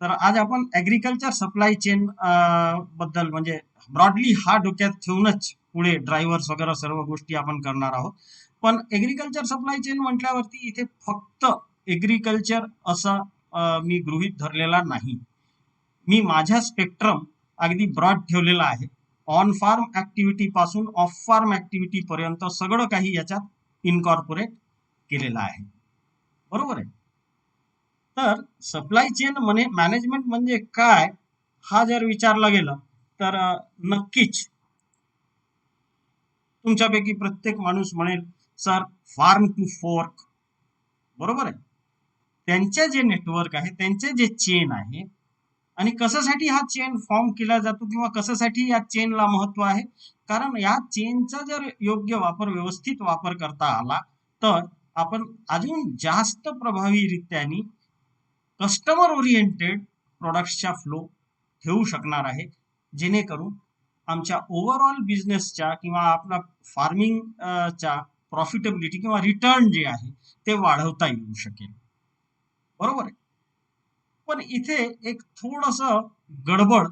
तर आज आपण ऍग्रिकल्चर सप्लाय चेन बद्दल म्हणजे ब्रॉडली हा डोक्यात ठेवूनच पुढे ड्रायव्हर्स वगैरे सर्व गोष्टी आपण करणार आहोत. पण एग्रीकल्चर सप्लाय चेन म्हटल्यावरती इथे फक्त एग्रीकल्चर असं मी गृहीत धरलेला नाही. मी माझ्या स्पेक्ट्रम अगदी ब्रॉड ठेवलेला आहे. ऑन फार्म ऍक्टिव्हिटी पासून ऑफ फार्म ऍक्टिव्हिटी पर्यंत सगळं काही याच्यात इनकॉर्पोरेट केलेलं आहे. बरोबर आहे. तर सप्लाय चेन म्हणे मॅनेजमेंट म्हणजे काय, हा जर विचारला गेला तर नक्कीच तुमच्यापैकी प्रत्येक माणूस म्हणेल सर फार्म टू फोर्क. बरोबर आहे. त्यांचे जे नेटवर्क आहे, त्यांचे जे चेन आहे, आणि कशासाठी हा चेन फॉर्म केला जातो किंवा कशासाठी या चेनला महत्व आहे. कारण या चेनचा जर योग्य वापर, व्यवस्थित वापर करता आला तर आपण अजून जास्त प्रभावीरित्याने कस्टमर ओरिएंटेड प्रोडक्ट्सच्या फ्लो ठेवू शकणार आहे, जेणेकरून आमच्या ओव्हरऑल बिझनेसच्या किंवा आपला फार्मिंगच्या प्रॉफिटेबिलिटी किंवा रिटर्न जे आहे ते वाढवता येऊ शकेल. बरोबर आहे. पण इथे एक थोडस गडबड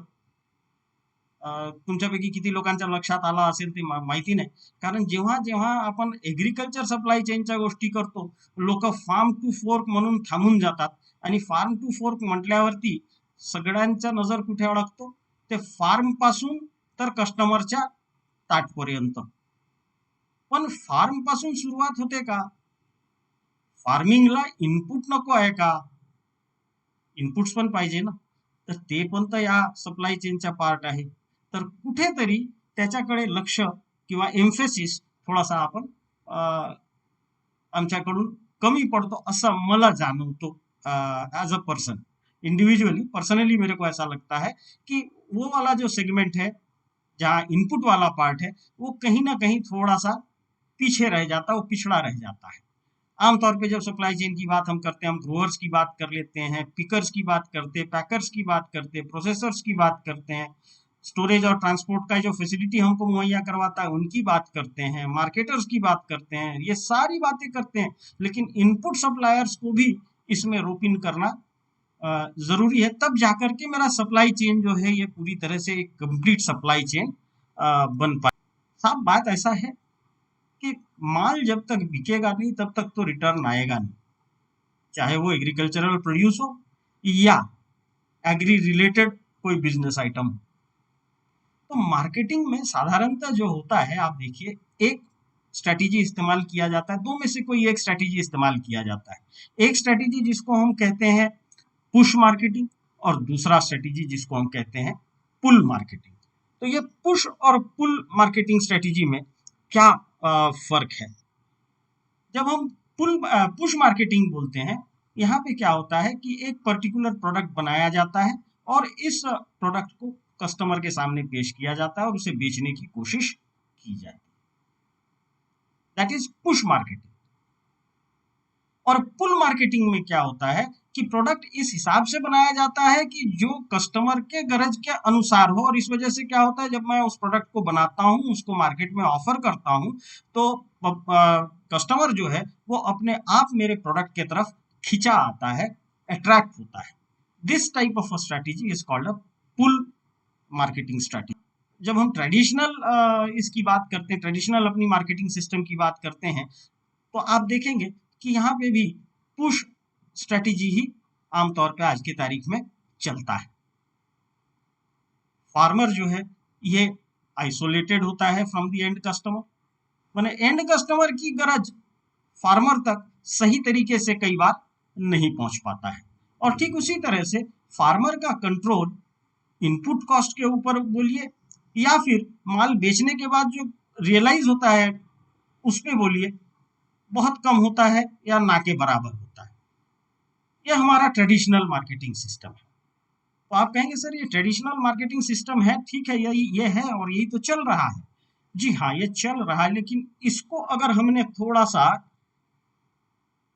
तुमच्यापैकी किती लोकांच्या लक्षात आला असेल ते माहिती नाही. कारण जेव्हा जेव्हा आपण एग्रीकल्चर सप्लाय चेनच्या गोष्टी करतो, लोक फार्म टू फोर्क म्हणून थांबून जातात. आणि फार्म टू फोर्क म्हटल्यावरती सगळ्यांचा नजर कुठे अडकतो, ते फार्म पासून तर कस्टमरच्या ताटपर्यंत. पण फार्म पासून सुरुवात होते का? फार्मिंगला इनपुट नको आहे का? इनपुट्स पण पाहिजे ना. तर ते पण तर या सप्लाय चेनच्या पार्ट आहे. तर कुठेतरी त्याच्याकडे लक्ष किंवा एम्फेसिस थोडासा आपण आमच्याकडून कमी पड़तो असं मला जाणवतो. As a person, individually personally मेरे को ऐसा लगता है कि वो वाला जो सेगमेंट है, जहाँ इनपुट वाला पार्ट है, वो कहीं ना कहीं थोड़ा सा पीछे रह जाता है, वो पिछड़ा रह जाता है. आमतौर पे जब सप्लाई चेन की बात हम करते हैं, हम ग्रोअर्स की बात कर लेते हैं, पिकर्स की बात करते हैं, पैकर्स की बात करते हैं, प्रोसेसर्स की बात करते हैं, स्टोरेज और ट्रांसपोर्ट का जो फैसिलिटी हमको मुहैया करवाता है उनकी बात करते हैं, मार्केटर्स की बात करते हैं, ये सारी बातें करते हैं. लेकिन इनपुट सप्लायर्स को भी इसमें रोप इन करना जरूरी है. तब जाकर के मेरा सप्लाई चेन जो है ये पूरी तरह से एक कंप्लीट सप्लाई चेन बन पाए. साफ बात ऐसा है कि माल जब तक बिकेगा नहीं तब तक तो रिटर्न आएगा नहीं, चाहे वो एग्रीकल्चरल प्रोड्यूस हो या एग्री रिलेटेड कोई बिजनेस आइटम हो. तो मार्केटिंग में साधारणतः जो होता है, आप देखिए, एक स्ट्रैटेजी इस्तेमाल किया जाता है, दो में से कोई एक स्ट्रैटेजी इस्तेमाल किया जाता है. एक स्ट्रैटेजी जिसको हम कहते हैं पुश मार्केटिंग, और दूसरा स्ट्रैटेजी जिसको हम कहते हैं पुल मार्केटिंग. तो ये पुश और पुल मार्केटिंग स्ट्रैटेजी में क्या फर्क है? जब हम पुश मार्केटिंग बोलते हैं, यहाँ पे क्या होता है कि एक पर्टिकुलर प्रोडक्ट बनाया जाता है और इस प्रोडक्ट को कस्टमर के सामने पेश किया जाता है और उसे बेचने की कोशिश की जाती है. That is push marketing. और पुल मार्केटिंग में क्या होता है कि प्रोडक्ट इस हिसाब से बनाया जाता है कि जो कस्टमर के गरज के अनुसार हो. और इस वजह से क्या होता है, जब मैं उस प्रोडक्ट को बनाता हूँ, उसको मार्केट में ऑफर करता हूँ, तो कस्टमर जो है वो अपने आप मेरे प्रोडक्ट के तरफ खिंचा आता है, अट्रैक्ट होता है. This type of strategy is called a pull marketing strategy. जब हम ट्रेडिशनल इसकी बात करते हैं, ट्रेडिशनल अपनी मार्केटिंग सिस्टम की बात करते हैं, तो आप देखेंगे कि यहाँ पे भी पुश स्ट्रेटेजी ही आमतौर पे आज की तारीख में चलता है. फार्मर जो है ये आइसोलेटेड होता है फ्रॉम द एंड कस्टमर. मैंने एंड कस्टमर की गरज फार्मर तक सही तरीके से कई बार नहीं पहुंच पाता है. और ठीक उसी तरह से फार्मर का कंट्रोल इनपुट कॉस्ट के ऊपर बोलिए, या फिर माल बेचने के बाद जो रियलाइज होता है उस पे बोलिए, बहुत कम होता है या ना के बराबर होता है. यह हमारा ट्रेडिशनल मार्केटिंग सिस्टम है. तो आप कहेंगे सर ये ट्रेडिशनल मार्केटिंग सिस्टम है, ठीक है, यही ये है और यही तो चल रहा है. जी हाँ, ये चल रहा है, लेकिन इसको अगर हमने थोड़ा सा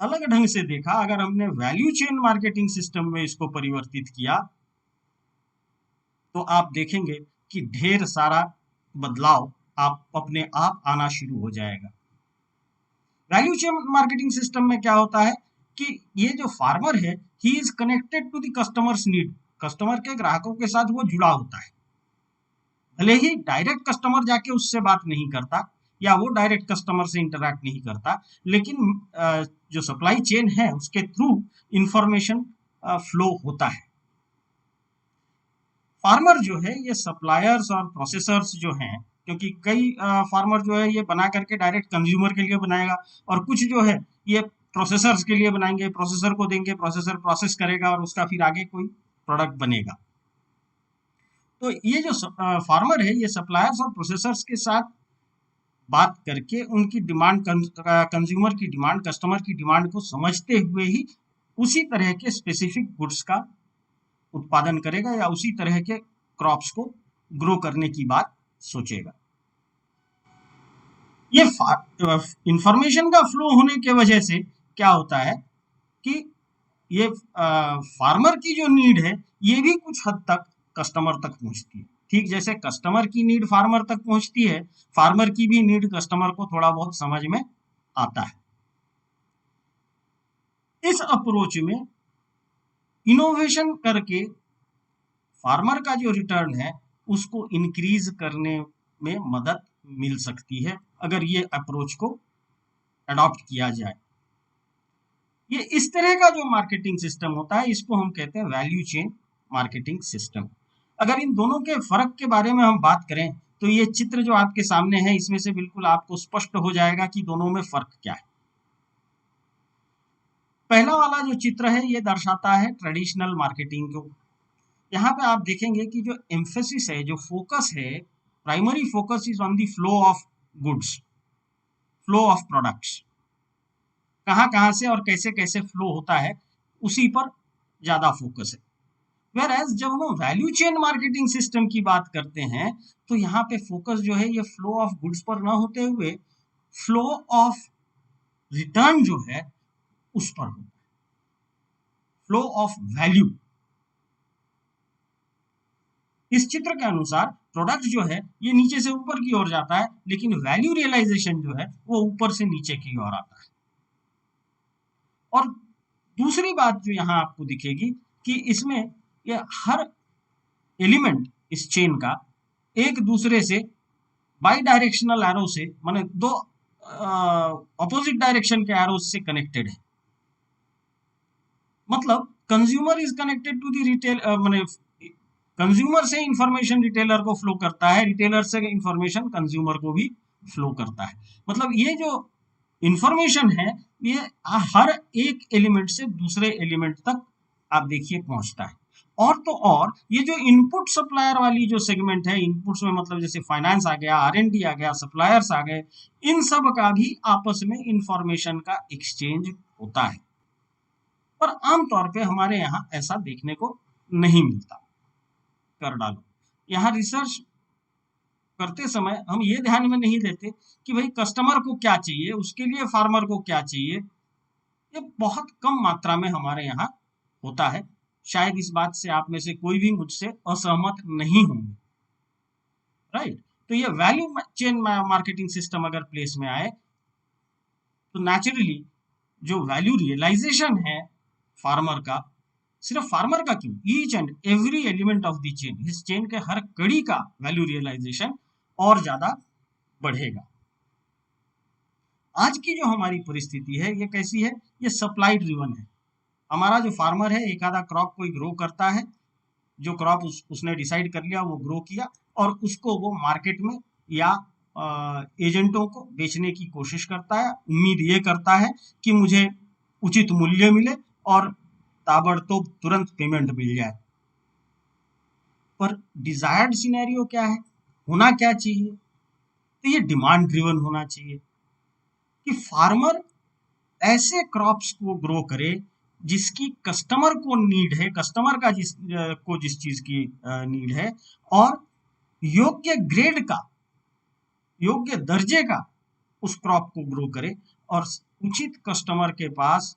अलग ढंग से देखा, अगर हमने वैल्यू चेन मार्केटिंग सिस्टम में इसको परिवर्तित किया, तो आप देखेंगे कि ढेर सारा बदलाव आप अपने आप आना शुरू हो जाएगा. वैल्यू चेन मार्केटिंग सिस्टम में क्या होता है कि ये जो फार्मर है he is connected to the customers need, customer के ग्राहकों के साथ वो जुड़ा होता है। भले ही डायरेक्ट कस्टमर जाके उससे बात नहीं करता या वो डायरेक्ट कस्टमर से इंटरैक्ट नहीं करता, लेकिन जो सप्लाई चेन है उसके थ्रू इंफॉर्मेशन फ्लो होता है। फार्मर जो है ये सप्लायर्स और प्रोसेसर्स जो हैं, क्योंकि कई फार्मर जो है ये बना करके डायरेक्ट कंज्यूमर के लिए बनाएगा, और कुछ जो है ये प्रोसेसर्स के लिए बनाएंगे, प्रोसेसर को देंगे, प्रोसेसर प्रोसेस करेगा और उसका फिर आगे कोई प्रोडक्ट बनेगा। तो ये जो फार्मर है ये सप्लायर्स और प्रोसेसर्स के साथ बात करके उनकी डिमांड, कंज्यूमर की डिमांड, कस्टमर की डिमांड को समझते हुए ही उसी तरह के स्पेसिफिक गुड्स का उत्पादन करेगा या उसी तरह के क्रॉप्स को ग्रो करने की बात सोचेगा। ये इंफॉर्मेशन का फ्लो होने के वजह से क्या होता है कि ये फार्मर की जो नीड है ये भी कुछ हद तक कस्टमर तक पहुंचती है। ठीक जैसे कस्टमर की नीड फार्मर तक पहुंचती है, फार्मर की भी नीड कस्टमर को थोड़ा बहुत समझ में आता है। इस अप्रोच में इनोवेशन करके फार्मर का जो रिटर्न है उसको इंक्रीज करने में मदद मिल सकती है अगर ये अप्रोच को अडॉप्ट किया जाए। ये इस तरह का जो मार्केटिंग सिस्टम होता है इसको हम कहते हैं वैल्यू चेन मार्केटिंग सिस्टम। अगर इन दोनों के फर्क के बारे में हम बात करें तो ये चित्र जो आपके सामने है इसमें से बिल्कुल आपको स्पष्ट हो जाएगा कि दोनों में फर्क क्या है। पहला वाला जो चित्र है ये दर्शाता है ट्रेडिशनल मार्केटिंग को। यहाँ पे आप देखेंगे कि जो एम्फेसिस है, जो फोकस है, primary focus is on the flow of goods, flow of products, कहाँ कहाँ से और कैसे कैसे फ्लो होता है उसी पर ज्यादा फोकस है। वेयर एज जब हम वैल्यू चेन मार्केटिंग सिस्टम की बात करते हैं तो यहाँ पे फोकस जो है ये फ्लो ऑफ गुड्स पर ना होते हुए फ्लो ऑफ रिटर्न जो है उस पर होता है, फ्लो ऑफ वैल्यू। इस चित्र के अनुसार प्रोडक्ट जो है ये नीचे से ऊपर की ओर जाता है, लेकिन वैल्यू रियलाइजेशन जो है वो ऊपर से नीचे की ओर आता है। और दूसरी बात जो यहाँ आपको दिखेगी कि इसमें ये हर एलिमेंट इस चेन का एक दूसरे से बाई डायरेक्शनल एरो से, माने दो अपोजिट डायरेक्शन के एरो से कनेक्टेड है। मतलब consumer is connected to the retail, माने कंज्यूमर से इंफॉर्मेशन रिटेलर को फ्लो करता है, रिटेलर से इंफॉर्मेशन कंज्यूमर को भी फ्लो करता है। मतलब ये जो इंफॉर्मेशन है ये हर एक एलिमेंट से दूसरे एलिमेंट तक आप देखिए पहुंचता है। और तो और ये जो इनपुट सप्लायर वाली जो सेगमेंट है, इनपुट्स में मतलब जैसे फाइनेंस आ गया, R&D आ गया, सप्लायर्स आ गए, इन सब का भी आपस में इंफॉर्मेशन का एक्सचेंज होता है। पर आमतौर पे हमारे यहाँ ऐसा देखने को नहीं मिलता। कर डालो, यहाँ रिसर्च करते समय हम ये ध्यान में नहीं देते कि भाई कस्टमर को क्या चाहिए, उसके लिए फार्मर को क्या चाहिए। ये बहुत कम मात्रा में हमारे यहाँ होता है। शायद इस बात से आप में से कोई भी मुझसे असहमत नहीं होंगे, राइट। तो ये वैल्यू चेन मार्केटिंग सिस्टम अगर प्लेस में आए तो नेचुरली जो वैल्यू रियलाइजेशन है फार्मर का, सिर्फ फार्मर का क्यों, each and every element of the chain, इस चेन के हर कड़ी का वैल्यू रियलाइजेशन और ज्यादा बढ़ेगा। आज की जो हमारी परिस्थिति है ये कैसी है, ये सप्लाई ड्रिवन है। हमारा जो फार्मर है एक आधा क्रॉप कोई ग्रो करता है, जो क्रॉप उसने डिसाइड कर लिया वो ग्रो किया और उसको वो मार्केट में या एजेंटों को बेचने की कोशिश करता है। उम्मीद ये करता है कि मुझे उचित मूल्य मिले और ताबड़तोड़ तुरंत पेमेंट मिल जाए। पर डिजायर्ड सिनेरियो क्या है, होना क्या चाहिए, तो ये डिमांड ड्रिवन होना चाहिए कि फार्मर ऐसे क्रॉप्स को ग्रो करे जिसकी कस्टमर को नीड है, कस्टमर का जिस चीज की नीड है, और योग्य ग्रेड का, योग्य दर्जे का उस क्रॉप को ग्रो करे और उचित कस्टमर के पास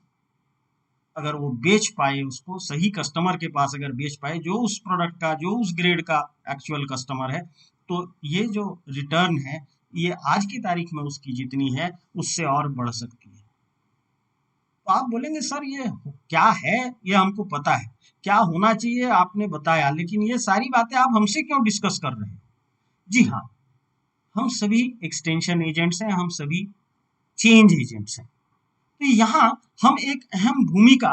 अगर वो बेच पाए, उसको सही कस्टमर के पास अगर बेच पाए जो उस प्रोडक्ट का, जो उस ग्रेड का एक्चुअल कस्टमर है, तो ये जो रिटर्न है ये आज की तारीख में उसकी जितनी है उससे और बढ़ सकती है। तो आप बोलेंगे सर ये क्या है, ये हमको पता है क्या होना चाहिए, आपने बताया, लेकिन ये सारी बातें आप हमसे क्यों डिस्कस कर रहे हैं? जी हाँ, हम सभी एक्सटेंशन एजेंट्स हैं, हम सभी चेंज एजेंट्स हैं। तो यहाँ हम एक अहम भूमिका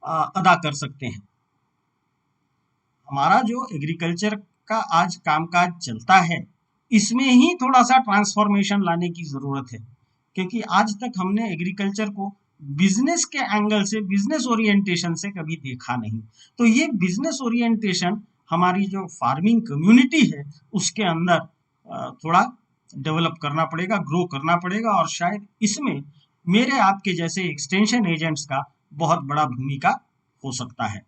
अदा कर सकते हैं। हमारा जो एग्रीकल्चर का आज कामकाज चलता है, इसमें ही थोड़ा सा ट्रांसफॉर्मेशन लाने की ज़रूरत है, क्योंकि आज तक हमने एग्रीकल्चर को बिजनेस के एंगल से, बिजनेस ओरिएंटेशन से कभी देखा नहीं। तो ये बिजनेस ओरिएंटेशन हमारी जो फार्मिंग कम्युनिटी है उसके अंदर थोड़ा डेवलप करना पड़ेगा, ग्रो करना पड़ेगा, और शायद इसमें मेरे आपके जैसे एक्सटेंशन एजेंट्स का बहुत बड़ा भूमिका हो सकता है।